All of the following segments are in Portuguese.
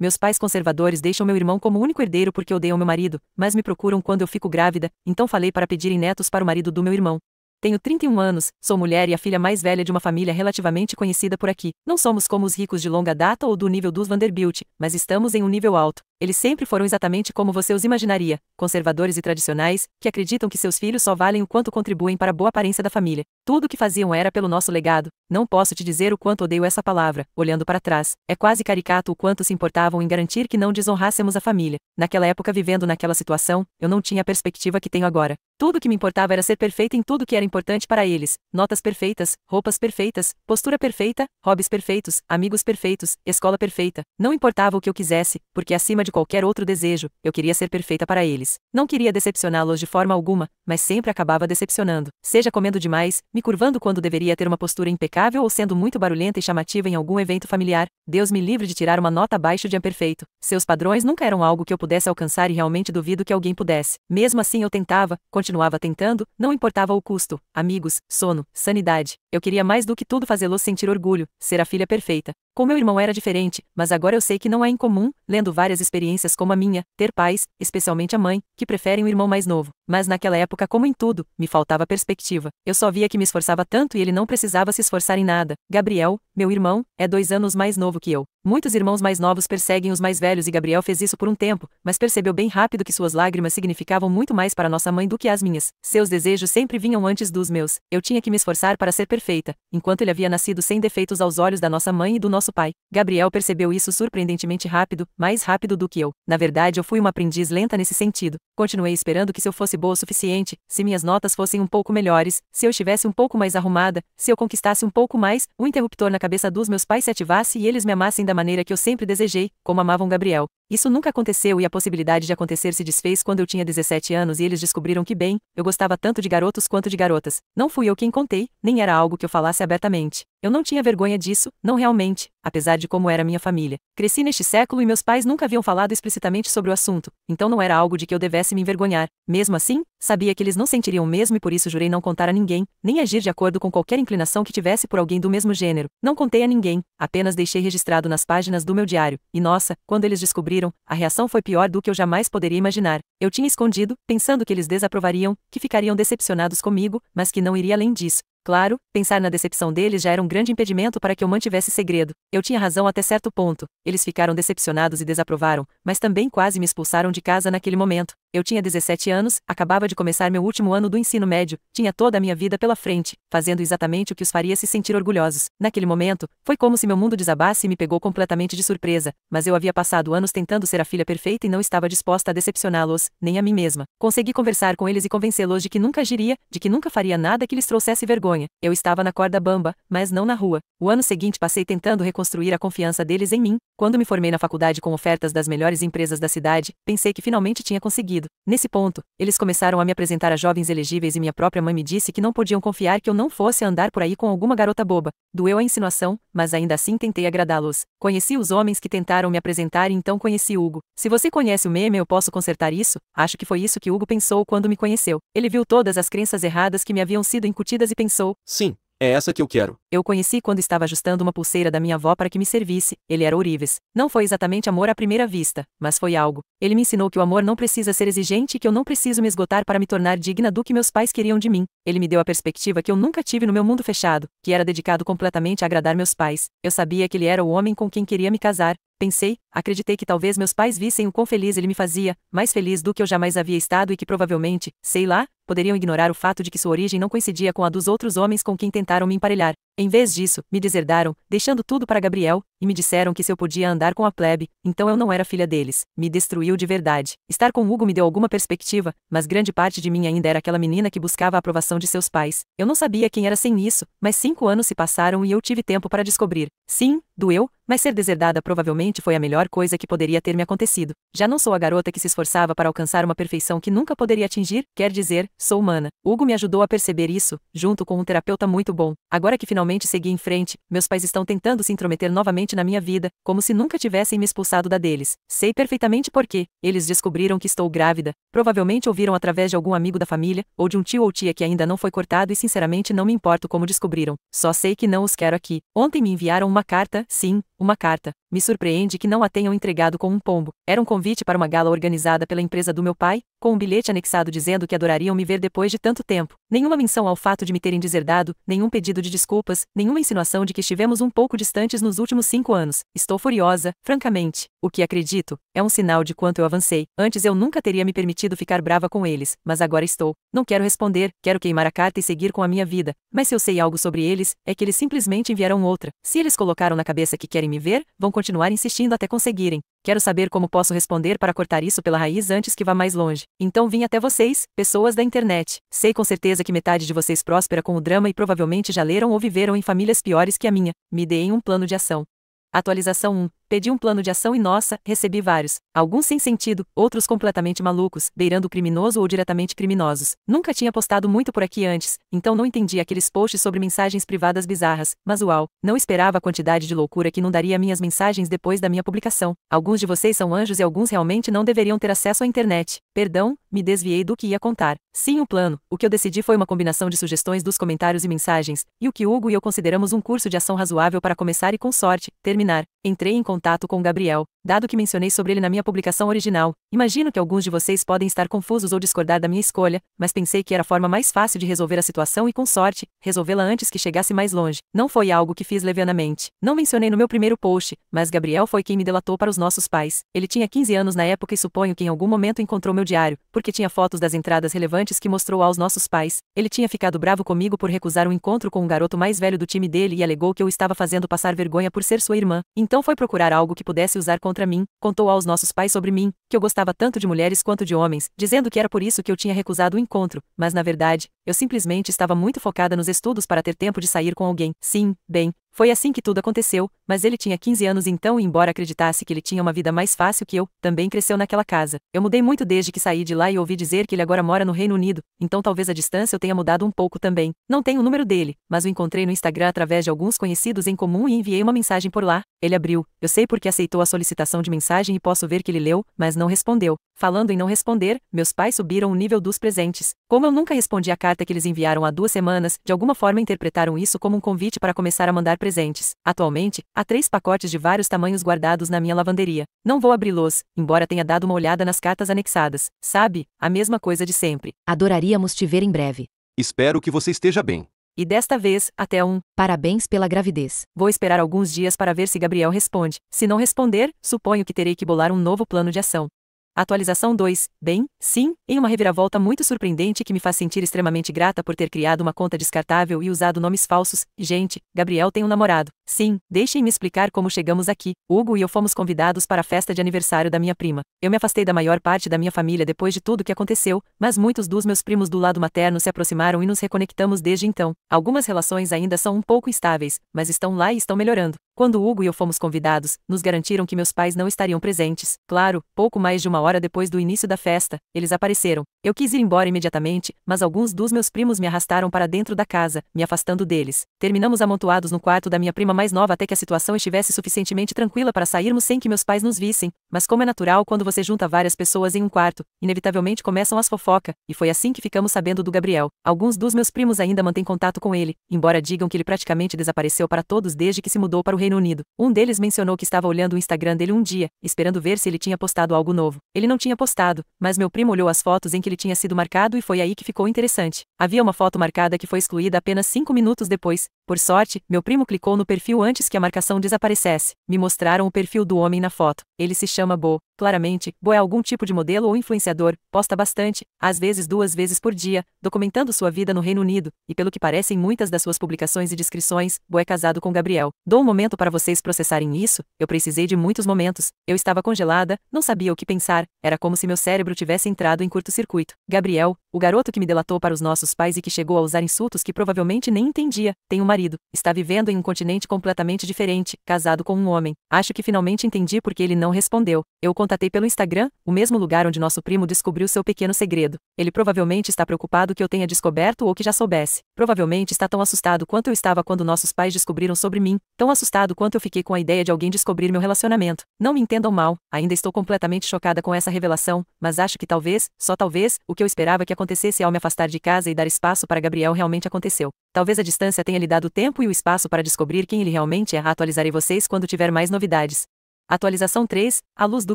Meus pais conservadores deixam meu irmão como único herdeiro porque odeiam meu marido, mas me procuram quando eu fico grávida, então falei para pedirem netos para o marido do meu irmão. Tenho 31 anos, sou mulher e a filha mais velha de uma família relativamente conhecida por aqui. Não somos como os ricos de longa data ou do nível dos Vanderbilt, mas estamos em um nível alto. Eles sempre foram exatamente como você os imaginaria, conservadores e tradicionais, que acreditam que seus filhos só valem o quanto contribuem para a boa aparência da família. Tudo o que faziam era pelo nosso legado. Não posso te dizer o quanto odeio essa palavra, olhando para trás. É quase caricato o quanto se importavam em garantir que não desonrássemos a família. Naquela época, vivendo naquela situação, eu não tinha a perspectiva que tenho agora. Tudo o que me importava era ser perfeita em tudo que era importante para eles. Notas perfeitas, roupas perfeitas, postura perfeita, hobbies perfeitos, amigos perfeitos, escola perfeita. Não importava o que eu quisesse, porque acima de qualquer outro desejo, eu queria ser perfeita para eles. Não queria decepcioná-los de forma alguma, mas sempre acabava decepcionando. Seja comendo demais, me curvando quando deveria ter uma postura impecável ou sendo muito barulhenta e chamativa em algum evento familiar. Deus me livre de tirar uma nota abaixo de imperfeito. Seus padrões nunca eram algo que eu pudesse alcançar e realmente duvido que alguém pudesse. Mesmo assim eu tentava, continuava tentando, não importava o custo. Amigos, sono, sanidade. Eu queria mais do que tudo fazê-los sentir orgulho, ser a filha perfeita. Com meu irmão era diferente, mas agora eu sei que não é incomum, lendo várias experiências como a minha, ter pais, especialmente a mãe, que preferem o irmão mais novo. Mas naquela época, como em tudo, me faltava perspectiva. Eu só via que me esforçava tanto e ele não precisava se esforçar em nada. Gabriel, meu irmão, é 2 anos mais novo que eu. Muitos irmãos mais novos perseguem os mais velhos e Gabriel fez isso por um tempo, mas percebeu bem rápido que suas lágrimas significavam muito mais para nossa mãe do que as minhas. Seus desejos sempre vinham antes dos meus. Eu tinha que me esforçar para ser perfeita, enquanto ele havia nascido sem defeitos aos olhos da nossa mãe e do nosso pai. Gabriel percebeu isso surpreendentemente rápido, mais rápido do que eu. Na verdade, eu fui uma aprendiz lenta nesse sentido. Continuei esperando que se eu fosse boa o suficiente, se minhas notas fossem um pouco melhores, se eu estivesse um pouco mais arrumada, se eu conquistasse um pouco mais, o interruptor na cabeça dos meus pais se ativasse e eles me amassem da maneira que eu sempre desejei, como amavam Gabriel. Isso nunca aconteceu e a possibilidade de acontecer se desfez quando eu tinha 17 anos e eles descobriram que, bem, eu gostava tanto de garotos quanto de garotas. Não fui eu quem contei, nem era algo que eu falasse abertamente. Eu não tinha vergonha disso, não realmente, apesar de como era minha família. Cresci neste século e meus pais nunca haviam falado explicitamente sobre o assunto, então não era algo de que eu devesse me envergonhar. Mesmo assim, sabia que eles não sentiriam o mesmo e por isso jurei não contar a ninguém, nem agir de acordo com qualquer inclinação que tivesse por alguém do mesmo gênero. Não contei a ninguém, apenas deixei registrado nas páginas do meu diário. E nossa, quando eles descobriram, a reação foi pior do que eu jamais poderia imaginar. Eu tinha escondido, pensando que eles desaprovariam, que ficariam decepcionados comigo, mas que não iria além disso. Claro, pensar na decepção deles já era um grande impedimento para que eu mantivesse segredo. Eu tinha razão até certo ponto. Eles ficaram decepcionados e desaprovaram, mas também quase me expulsaram de casa naquele momento. Eu tinha 17 anos, acabava de começar meu último ano do ensino médio, tinha toda a minha vida pela frente, fazendo exatamente o que os faria se sentir orgulhosos. Naquele momento, foi como se meu mundo desabasse e me pegou completamente de surpresa, mas eu havia passado anos tentando ser a filha perfeita e não estava disposta a decepcioná-los, nem a mim mesma. Consegui conversar com eles e convencê-los de que nunca agiria, de que nunca faria nada que lhes trouxesse vergonha. Eu estava na corda bamba, mas não na rua. O ano seguinte passei tentando reconstruir a confiança deles em mim. Quando me formei na faculdade com ofertas das melhores empresas da cidade, pensei que finalmente tinha conseguido. Nesse ponto, eles começaram a me apresentar a jovens elegíveis e minha própria mãe me disse que não podiam confiar que eu não fosse andar por aí com alguma garota boba. Doeu a insinuação, mas ainda assim tentei agradá-los. Conheci os homens que tentaram me apresentar e então conheci Hugo. Se você conhece o meme Eu Posso Consertar Isso, acho que foi isso que Hugo pensou quando me conheceu. Ele viu todas as crenças erradas que me haviam sido incutidas e pensou: sim, é essa que eu quero. Eu o conheci quando estava ajustando uma pulseira da minha avó para que me servisse. Ele era ourives. Não foi exatamente amor à primeira vista, mas foi algo. Ele me ensinou que o amor não precisa ser exigente e que eu não preciso me esgotar para me tornar digna do que meus pais queriam de mim. Ele me deu a perspectiva que eu nunca tive no meu mundo fechado, que era dedicado completamente a agradar meus pais. Eu sabia que ele era o homem com quem queria me casar. Pensei, acreditei que talvez meus pais vissem o quão feliz ele me fazia, mais feliz do que eu jamais havia estado e que provavelmente, sei lá, poderiam ignorar o fato de que sua origem não coincidia com a dos outros homens com quem tentaram me emparelhar. Em vez disso, me deserdaram, deixando tudo para Gabriel, e me disseram que se eu podia andar com a plebe, então eu não era filha deles. Me destruiu de verdade. Estar com Hugo me deu alguma perspectiva, mas grande parte de mim ainda era aquela menina que buscava a aprovação de seus pais. Eu não sabia quem era sem isso, mas 5 anos se passaram e eu tive tempo para descobrir. Sim, doeu, mas ser deserdada provavelmente foi a melhor coisa que poderia ter me acontecido. Já não sou a garota que se esforçava para alcançar uma perfeição que nunca poderia atingir, quer dizer, sou humana. Hugo me ajudou a perceber isso, junto com um terapeuta muito bom. Agora que finalmente segui em frente, meus pais estão tentando se intrometer novamente na minha vida, como se nunca tivessem me expulsado da deles. Sei perfeitamente por quê. Eles descobriram que estou grávida. Provavelmente ouviram através de algum amigo da família, ou de um tio ou tia que ainda não foi cortado e sinceramente não me importo como descobriram. Só sei que não os quero aqui. Ontem me enviaram uma carta, sim, Uma carta. Me surpreende que não a tenham entregado com um pombo. Era um convite para uma gala organizada pela empresa do meu pai, com um bilhete anexado dizendo que adorariam me ver depois de tanto tempo. Nenhuma menção ao fato de me terem deserdado, nenhum pedido de desculpas, nenhuma insinuação de que estivemos um pouco distantes nos últimos 5 anos. Estou furiosa, francamente. O que acredito é um sinal de quanto eu avancei. Antes eu nunca teria me permitido ficar brava com eles, mas agora estou. Não quero responder, quero queimar a carta e seguir com a minha vida. Mas se eu sei algo sobre eles, é que eles simplesmente enviarão outra. Se eles colocaram na cabeça que querem me ver, vão continuar insistindo até conseguirem. Quero saber como posso responder para cortar isso pela raiz antes que vá mais longe. Então vim até vocês, pessoas da internet. Sei com certeza que metade de vocês próspera com o drama e provavelmente já leram ou viveram em famílias piores que a minha. Me deem um plano de ação. Atualização 1. Pedi um plano de ação e nossa, recebi vários. Alguns sem sentido, outros completamente malucos, beirando o criminoso ou diretamente criminosos. Nunca tinha postado muito por aqui antes, então não entendi aqueles posts sobre mensagens privadas bizarras, mas uau, não esperava a quantidade de loucura que inundaria minhas mensagens depois da minha publicação. Alguns de vocês são anjos e alguns realmente não deveriam ter acesso à internet. Perdão, me desviei do que ia contar. Sim, o plano. O que eu decidi foi uma combinação de sugestões dos comentários e mensagens, e o que Hugo e eu consideramos um curso de ação razoável para começar e com sorte, terminar. Entrei em contato com Gabriel, dado que mencionei sobre ele na minha publicação original. Imagino que alguns de vocês podem estar confusos ou discordar da minha escolha, mas pensei que era a forma mais fácil de resolver a situação e, com sorte, resolvê-la antes que chegasse mais longe. Não foi algo que fiz levianamente. Não mencionei no meu primeiro post, mas Gabriel foi quem me delatou para os nossos pais. Ele tinha 15 anos na época e suponho que em algum momento encontrou meu diário, porque tinha fotos das entradas relevantes que mostrou aos nossos pais. Ele tinha ficado bravo comigo por recusar um encontro com um garoto mais velho do time dele e alegou que eu estava fazendo passar vergonha por ser sua irmã. Então foi procurar algo que pudesse usar contra mim, contou aos nossos pais sobre mim, que eu gostava tanto de mulheres quanto de homens, dizendo que era por isso que eu tinha recusado o encontro, mas na verdade, eu simplesmente estava muito focada nos estudos para ter tempo de sair com alguém. Sim, bem, foi assim que tudo aconteceu, mas ele tinha 15 anos então e embora acreditasse que ele tinha uma vida mais fácil que eu, também cresceu naquela casa. Eu mudei muito desde que saí de lá e ouvi dizer que ele agora mora no Reino Unido, então talvez a distância eu tenha mudado um pouco também. Não tenho o número dele, mas o encontrei no Instagram através de alguns conhecidos em comum e enviei uma mensagem por lá. Ele abriu. Eu sei porque aceitou a solicitação de mensagem e posso ver que ele leu, mas não respondeu. Falando em não responder, meus pais subiram o nível dos presentes. Como eu nunca respondi a carta que eles enviaram há 2 semanas, de alguma forma interpretaram isso como um convite para começar a mandar presentes. Atualmente, há 3 pacotes de vários tamanhos guardados na minha lavanderia. Não vou abri-los, embora tenha dado uma olhada nas cartas anexadas. Sabe, a mesma coisa de sempre. Adoraríamos te ver em breve. Espero que você esteja bem. E desta vez, até um Parabéns pela gravidez. Vou esperar alguns dias para ver se Gabriel responde. Se não responder, suponho que terei que bolar um novo plano de ação. Atualização 2. Bem, sim, em uma reviravolta muito surpreendente que me faz sentir extremamente grata por ter criado uma conta descartável e usado nomes falsos. Gente, Gabriel tem um namorado. Sim, deixem-me explicar como chegamos aqui. Hugo e eu fomos convidados para a festa de aniversário da minha prima. Eu me afastei da maior parte da minha família depois de tudo que aconteceu, mas muitos dos meus primos do lado materno se aproximaram e nos reconectamos desde então. Algumas relações ainda são um pouco instáveis, mas estão lá e estão melhorando. Quando Hugo e eu fomos convidados, nos garantiram que meus pais não estariam presentes. Claro, pouco mais de 1 hora depois do início da festa, eles apareceram. Eu quis ir embora imediatamente, mas alguns dos meus primos me arrastaram para dentro da casa, me afastando deles. Terminamos amontoados no quarto da minha prima mais nova até que a situação estivesse suficientemente tranquila para sairmos sem que meus pais nos vissem. Mas como é natural quando você junta várias pessoas em um quarto, inevitavelmente começam as fofocas, e foi assim que ficamos sabendo do Gabriel. Alguns dos meus primos ainda mantêm contato com ele, embora digam que ele praticamente desapareceu para todos desde que se mudou para o Reino Unido. Um deles mencionou que estava olhando o Instagram dele um dia, esperando ver se ele tinha postado algo novo. Ele não tinha postado, mas meu primo olhou as fotos em que ele tinha sido marcado e foi aí que ficou interessante. Havia uma foto marcada que foi excluída apenas 5 minutos depois. Por sorte, meu primo clicou no perfil antes que a marcação desaparecesse. Me mostraram o perfil do homem na foto. Ele se chama Bo. Claramente, Bo é algum tipo de modelo ou influenciador, posta bastante, às vezes 2 vezes por dia, documentando sua vida no Reino Unido, e pelo que parecem muitas das suas publicações e descrições, Bo é casado com Gabriel. Dou um momento para vocês processarem isso, eu precisei de muitos momentos. Eu estava congelada, não sabia o que pensar, era como se meu cérebro tivesse entrado em curto-circuito. Gabriel, o garoto que me delatou para os nossos pais e que chegou a usar insultos que provavelmente nem entendia, tem um marido, está vivendo em um continente completamente diferente, casado com um homem. Acho que finalmente entendi porque ele não respondeu. Eu o contatei pelo Instagram, o mesmo lugar onde nosso primo descobriu seu pequeno segredo. Ele provavelmente está preocupado que eu tenha descoberto ou que já soubesse. Provavelmente está tão assustado quanto eu estava quando nossos pais descobriram sobre mim, tão assustado quanto eu fiquei com a ideia de alguém descobrir meu relacionamento. Não me entendam mal, ainda estou completamente chocada com essa revelação, mas acho que talvez, só talvez, o que eu esperava que acontecesse ao me afastar de casa e dar espaço para Gabriel realmente aconteceu. Talvez a distância tenha lhe dado o tempo e o espaço para descobrir quem ele realmente é. Atualizarei vocês quando tiver mais novidades. Atualização 3, à luz do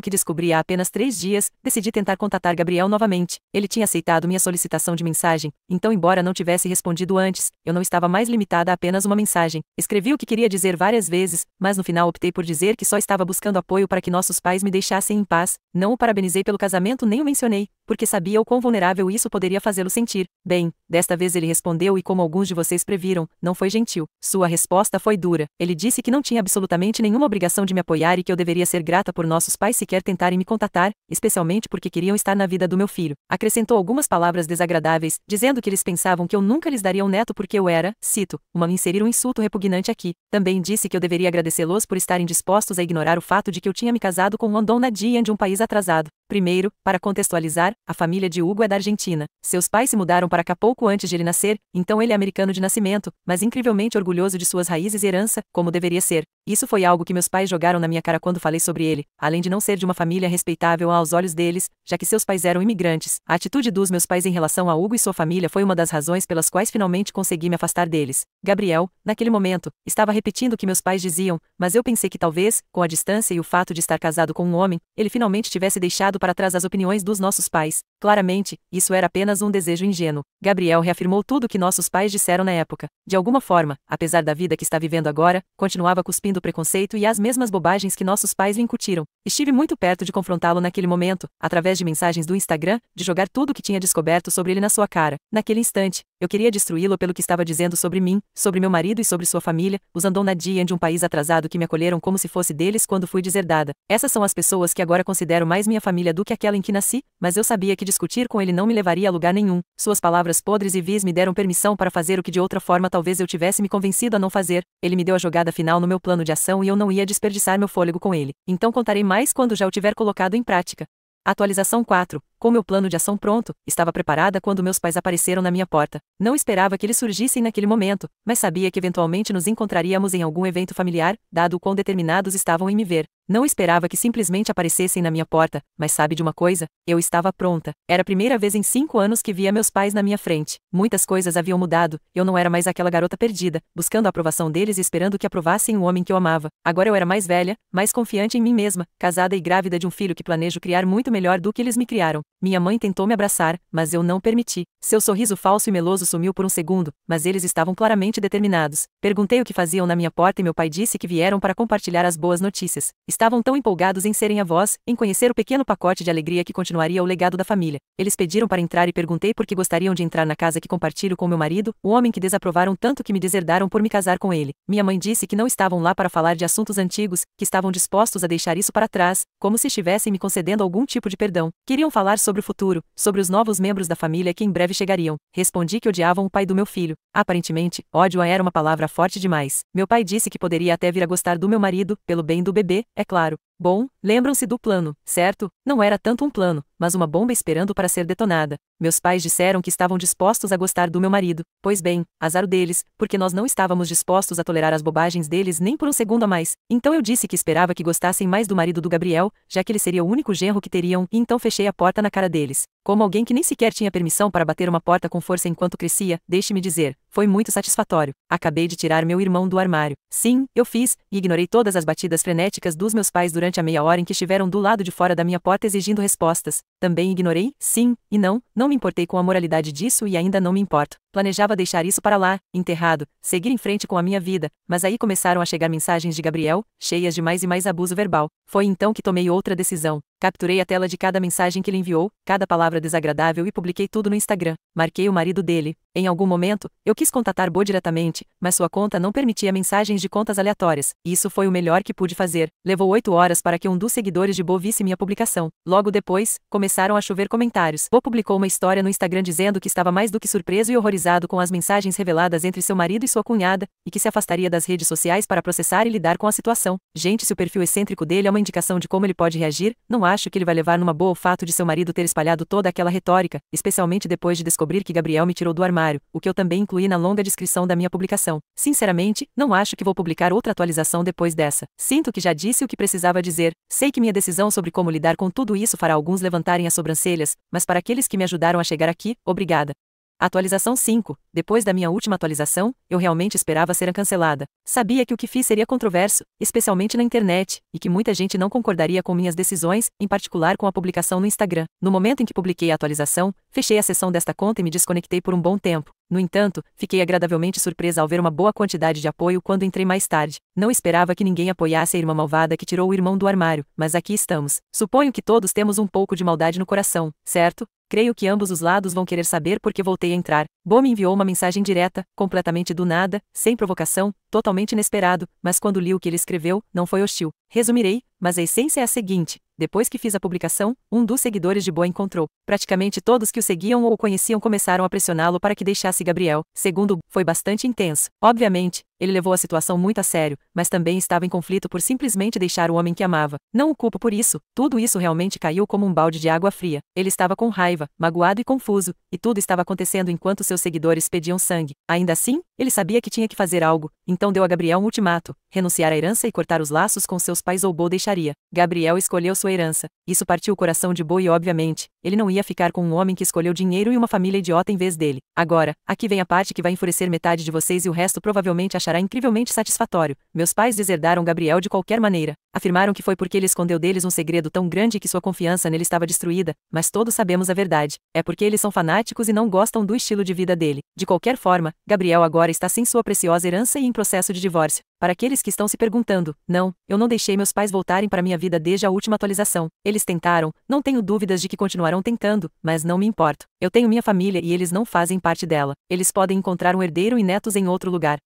que descobri há apenas 3 dias, decidi tentar contatar Gabriel novamente. Ele tinha aceitado minha solicitação de mensagem, então embora não tivesse respondido antes, eu não estava mais limitada a apenas uma mensagem. Escrevi o que queria dizer várias vezes, mas no final optei por dizer que só estava buscando apoio para que nossos pais me deixassem em paz. Não o parabenizei pelo casamento nem o mencionei, porque sabia o quão vulnerável isso poderia fazê-lo sentir. Bem, desta vez ele respondeu e como alguns de vocês previram, não foi gentil. Sua resposta foi dura. Ele disse que não tinha absolutamente nenhuma obrigação de me apoiar e que eu deveria ser grata por nossos pais sequer tentarem me contatar, especialmente porque queriam estar na vida do meu filho. Acrescentou algumas palavras desagradáveis, dizendo que eles pensavam que eu nunca lhes daria um neto porque eu era, cito, uma inserir um insulto repugnante aqui. Também disse que eu deveria agradecê-los por estarem dispostos a ignorar o fato de que eu tinha me casado com um Dona Diane de um país atrasado. Primeiro, para contextualizar, a família de Hugo é da Argentina. Seus pais se mudaram para cá pouco antes de ele nascer, então ele é americano de nascimento, mas incrivelmente orgulhoso de suas raízes e herança, como deveria ser. Isso foi algo que meus pais jogaram na minha cara quando falei sobre ele, além de não ser de uma família respeitável aos olhos deles, já que seus pais eram imigrantes. A atitude dos meus pais em relação a Hugo e sua família foi uma das razões pelas quais finalmente consegui me afastar deles. Gabriel, naquele momento, estava repetindo o que meus pais diziam, mas eu pensei que talvez, com a distância e o fato de estar casado com um homem, ele finalmente tivesse deixado para trás as opiniões dos nossos pais. Claramente, isso era apenas um desejo ingênuo. Gabriel reafirmou tudo o que nossos pais disseram na época. De alguma forma, apesar da vida que está vivendo agora, continuava cuspindo o preconceito e as mesmas bobagens que nossos pais lhe incutiram. Estive muito perto de confrontá-lo naquele momento, através de mensagens do Instagram, de jogar tudo o que tinha descoberto sobre ele na sua cara. Naquele instante, eu queria destruí-lo pelo que estava dizendo sobre mim, sobre meu marido e sobre sua família, os Dona Diane de um país atrasado que me acolheram como se fosse deles quando fui deserdada. Essas são as pessoas que agora considero mais minha família do que aquela em que nasci, mas eu sabia que discutir com ele não me levaria a lugar nenhum. Suas palavras podres e vis me deram permissão para fazer o que de outra forma talvez eu tivesse me convencido a não fazer. Ele me deu a jogada final no meu plano de ação e eu não ia desperdiçar meu fôlego com ele. Então contarei mais quando já o tiver colocado em prática. Atualização 4. Com meu plano de ação pronto, estava preparada quando meus pais apareceram na minha porta. Não esperava que eles surgissem naquele momento, mas sabia que eventualmente nos encontraríamos em algum evento familiar, dado o quão determinados estavam em me ver. Não esperava que simplesmente aparecessem na minha porta, mas sabe de uma coisa? Eu estava pronta. Era a primeira vez em 5 anos que via meus pais na minha frente. Muitas coisas haviam mudado, eu não era mais aquela garota perdida, buscando a aprovação deles e esperando que aprovassem o homem que eu amava. Agora eu era mais velha, mais confiante em mim mesma, casada e grávida de um filho que planejo criar muito melhor do que eles me criaram. Minha mãe tentou me abraçar, mas eu não permiti. Seu sorriso falso e meloso sumiu por um segundo, mas eles estavam claramente determinados. Perguntei o que faziam na minha porta e meu pai disse que vieram para compartilhar as boas notícias. Estavam tão empolgados em serem avós, em conhecer o pequeno pacote de alegria que continuaria o legado da família. Eles pediram para entrar e perguntei por que gostariam de entrar na casa que compartilho com meu marido, o homem que desaprovaram tanto que me deserdaram por me casar com ele. Minha mãe disse que não estavam lá para falar de assuntos antigos, que estavam dispostos a deixar isso para trás, como se estivessem me concedendo algum tipo de perdão. Queriam falar sobre o futuro, sobre os novos membros da família que em breve chegariam. Respondi que odiavam o pai do meu filho. Aparentemente, ódio era uma palavra forte demais. Meu pai disse que poderia até vir a gostar do meu marido, pelo bem do bebê, é claro. Bom, lembram-se do plano, certo? Não era tanto um plano, mas uma bomba esperando para ser detonada. Meus pais disseram que estavam dispostos a gostar do meu marido. Pois bem, azar deles, porque nós não estávamos dispostos a tolerar as bobagens deles nem por um segundo a mais. Então eu disse que esperava que gostassem mais do marido do Gabriel, já que ele seria o único genro que teriam, e então fechei a porta na cara deles. Como alguém que nem sequer tinha permissão para bater uma porta com força enquanto crescia, deixe-me dizer, foi muito satisfatório. Acabei de tirar meu irmão do armário. Sim, eu fiz, e ignorei todas as batidas frenéticas dos meus pais durante a meia hora em que estiveram do lado de fora da minha porta exigindo respostas. Também ignorei, sim, e não me importei com a moralidade disso e ainda não me importo. Planejava deixar isso para lá, enterrado, seguir em frente com a minha vida, mas aí começaram a chegar mensagens de Gabriel, cheias de mais e mais abuso verbal. Foi então que tomei outra decisão. Capturei a tela de cada mensagem que ele enviou, cada palavra desagradável e publiquei tudo no Instagram. Marquei o marido dele. Em algum momento, eu quis contatar Bo diretamente, mas sua conta não permitia mensagens de contas aleatórias. Isso foi o melhor que pude fazer. Levou 8 horas para que um dos seguidores de Bo visse minha publicação. Logo depois, começaram a chover comentários. Bo publicou uma história no Instagram dizendo que estava mais do que surpreso e horrorizado com as mensagens reveladas entre seu marido e sua cunhada, e que se afastaria das redes sociais para processar e lidar com a situação. Gente, se o perfil excêntrico dele é uma indicação de como ele pode reagir, não acho que ele vai levar numa boa o fato de seu marido ter espalhado toda aquela retórica, especialmente depois de descobrir que Gabriel me tirou do armário. armário, o que eu também incluí na longa descrição da minha publicação. Sinceramente, não acho que vou publicar outra atualização depois dessa. Sinto que já disse o que precisava dizer. Sei que minha decisão sobre como lidar com tudo isso fará alguns levantarem as sobrancelhas, mas para aqueles que me ajudaram a chegar aqui, obrigada. Atualização 5. Depois da minha última atualização, eu realmente esperava ser cancelada. Sabia que o que fiz seria controverso, especialmente na internet, e que muita gente não concordaria com minhas decisões, em particular com a publicação no Instagram. No momento em que publiquei a atualização, fechei a sessão desta conta e me desconectei por um bom tempo. No entanto, fiquei agradavelmente surpresa ao ver uma boa quantidade de apoio quando entrei mais tarde. Não esperava que ninguém apoiasse a irmã malvada que tirou o irmão do armário, mas aqui estamos. Suponho que todos temos um pouco de maldade no coração, certo? Creio que ambos os lados vão querer saber por que voltei a entrar. Bo me enviou uma mensagem direta, completamente do nada, sem provocação, totalmente inesperado, mas quando li o que ele escreveu, não foi hostil. Resumirei, mas a essência é a seguinte: depois que fiz a publicação, um dos seguidores de Bo encontrou. Praticamente todos que o seguiam ou o conheciam começaram a pressioná-lo para que deixasse Gabriel. Segundo Bo, foi bastante intenso. Obviamente, ele levou a situação muito a sério, mas também estava em conflito por simplesmente deixar o homem que amava. Não o culpo por isso, tudo isso realmente caiu como um balde de água fria. Ele estava com raiva, magoado e confuso, e tudo estava acontecendo enquanto seus seguidores pediam sangue. Ainda assim, ele sabia que tinha que fazer algo, então deu a Gabriel um ultimato: renunciar à herança e cortar os laços com seus pais ou Bo deixaria. Gabriel escolheu sua herança. Isso partiu o coração de Bo e obviamente, ele não ia ficar com um homem que escolheu dinheiro e uma família idiota em vez dele. Agora, aqui vem a parte que vai enfurecer metade de vocês e o resto provavelmente achará incrivelmente satisfatório. Meus pais deserdaram Gabriel de qualquer maneira. Afirmaram que foi porque ele escondeu deles um segredo tão grande que sua confiança nele estava destruída, mas todos sabemos a verdade. É porque eles são fanáticos e não gostam do estilo de vida dele. De qualquer forma, Gabriel agora está sem sua preciosa herança e em processo de divórcio. Para aqueles que estão se perguntando, não, eu não deixei meus pais voltarem para minha vida desde a última atualização. Eles tentaram, não tenho dúvidas de que continuarão tentando, mas não me importo. Eu tenho minha família e eles não fazem parte dela. Eles podem encontrar um herdeiro e netos em outro lugar.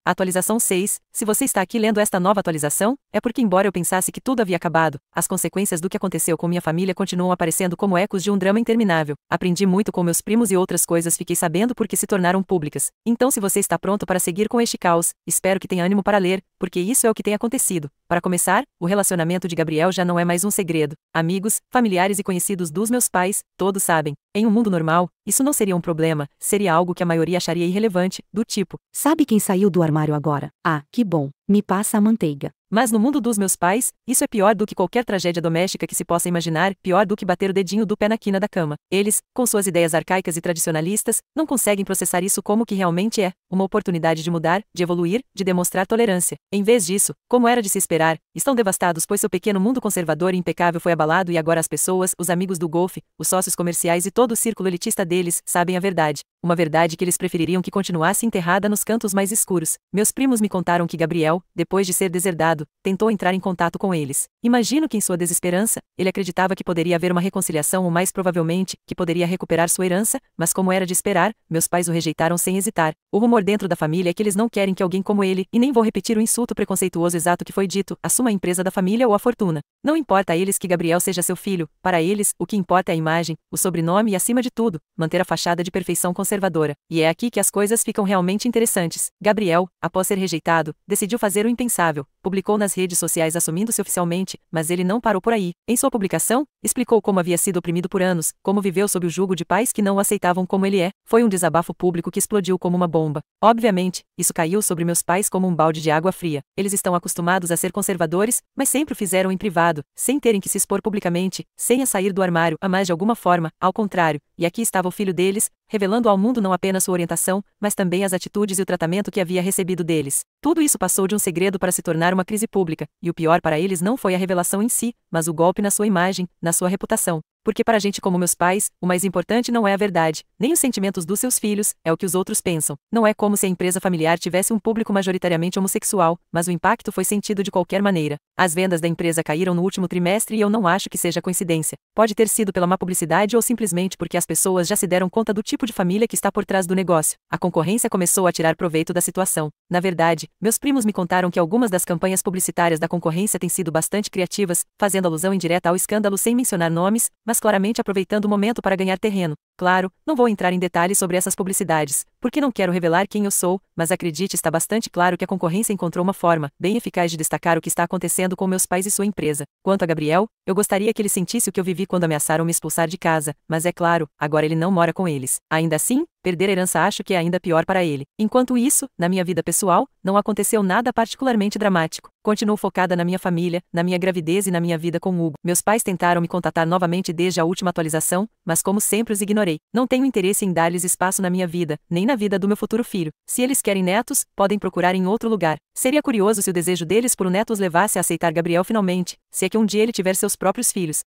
Atualização 6. Se você está aqui lendo esta nova atualização, é porque embora eu pensasse que tudo havia acabado, as consequências do que aconteceu com minha família continuam aparecendo como ecos de um drama interminável. Aprendi muito com meus primos e outras coisas fiquei sabendo porque se tornaram públicas. Então se você está pronto para seguir com este caos, espero que tenha ânimo para ler, porque isso é o que tem acontecido. Para começar, o relacionamento de Gabriel já não é mais um segredo. Amigos, familiares e conhecidos dos meus pais, todos sabem. Em um mundo normal, isso não seria um problema, seria algo que a maioria acharia irrelevante, do tipo: sabe quem saiu do armário agora? Ah, que bom. Me passa a manteiga. Mas no mundo dos meus pais, isso é pior do que qualquer tragédia doméstica que se possa imaginar, pior do que bater o dedinho do pé na quina da cama. Eles, com suas ideias arcaicas e tradicionalistas, não conseguem processar isso como o que realmente é, uma oportunidade de mudar, de evoluir, de demonstrar tolerância. Em vez disso, como era de se esperar, estão devastados pois seu pequeno mundo conservador e impecável foi abalado e agora as pessoas, os amigos do golfe, os sócios comerciais e todo o círculo elitista deles, sabem a verdade. Uma verdade que eles prefeririam que continuasse enterrada nos cantos mais escuros. Meus primos me contaram que Gabriel, depois de ser deserdado, tentou entrar em contato com eles. Imagino que em sua desesperança, ele acreditava que poderia haver uma reconciliação ou mais provavelmente, que poderia recuperar sua herança, mas como era de esperar, meus pais o rejeitaram sem hesitar. O rumor dentro da família é que eles não querem que alguém como ele, e nem vou repetir o insulto preconceituoso exato que foi dito, assuma a empresa da família ou a fortuna. Não importa a eles que Gabriel seja seu filho, para eles, o que importa é a imagem, o sobrenome e acima de tudo, manter a fachada de perfeição conservadora. E é aqui que as coisas ficam realmente interessantes. Gabriel, após ser rejeitado, decidiu fazer o impensável. Publicou nas redes sociais assumindo-se oficialmente, mas ele não parou por aí. Em sua publicação, explicou como havia sido oprimido por anos, como viveu sob o jugo de pais que não o aceitavam como ele é. Foi um desabafo público que explodiu como uma bomba. Obviamente, isso caiu sobre meus pais como um balde de água fria. Eles estão acostumados a ser conservadores, mas sempre o fizeram em privado, sem terem que se expor publicamente, sem a sair do armário, a mais de alguma forma, ao contrário. E aqui estava o filho deles, revelando ao mundo não apenas sua orientação, mas também as atitudes e o tratamento que havia recebido deles. Tudo isso passou de um segredo para se tornar uma crise pública, e o pior para eles não foi a revelação em si, mas o golpe na sua imagem, na sua reputação. Porque para gente como meus pais, o mais importante não é a verdade, nem os sentimentos dos seus filhos, é o que os outros pensam. Não é como se a empresa familiar tivesse um público majoritariamente homossexual, mas o impacto foi sentido de qualquer maneira. As vendas da empresa caíram no último trimestre e eu não acho que seja coincidência. Pode ter sido pela má publicidade ou simplesmente porque as pessoas já se deram conta do tipo de família que está por trás do negócio. A concorrência começou a tirar proveito da situação. Na verdade, meus primos me contaram que algumas das campanhas publicitárias da concorrência têm sido bastante criativas, fazendo alusão indireta ao escândalo sem mencionar nomes, mas claramente aproveitando o momento para ganhar terreno. Claro, não vou entrar em detalhes sobre essas publicidades, porque não quero revelar quem eu sou, mas acredite, está bastante claro que a concorrência encontrou uma forma bem eficaz de destacar o que está acontecendo com meus pais e sua empresa. Quanto a Gabriel, eu gostaria que ele sentisse o que eu vivi quando ameaçaram me expulsar de casa, mas é claro, agora ele não mora com eles. Ainda assim, perder a herança acho que é ainda pior para ele. Enquanto isso, na minha vida pessoal, não aconteceu nada particularmente dramático. Continuo focada na minha família, na minha gravidez e na minha vida com Hugo. Meus pais tentaram me contatar novamente desde a última atualização, mas como sempre os ignorei. Não tenho interesse em dar-lhes espaço na minha vida, nem na vida do meu futuro filho. Se eles querem netos, podem procurar em outro lugar. Seria curioso se o desejo deles por um neto os levasse a aceitar Gabriel finalmente, se é que um dia ele tiver seus próprios filhos.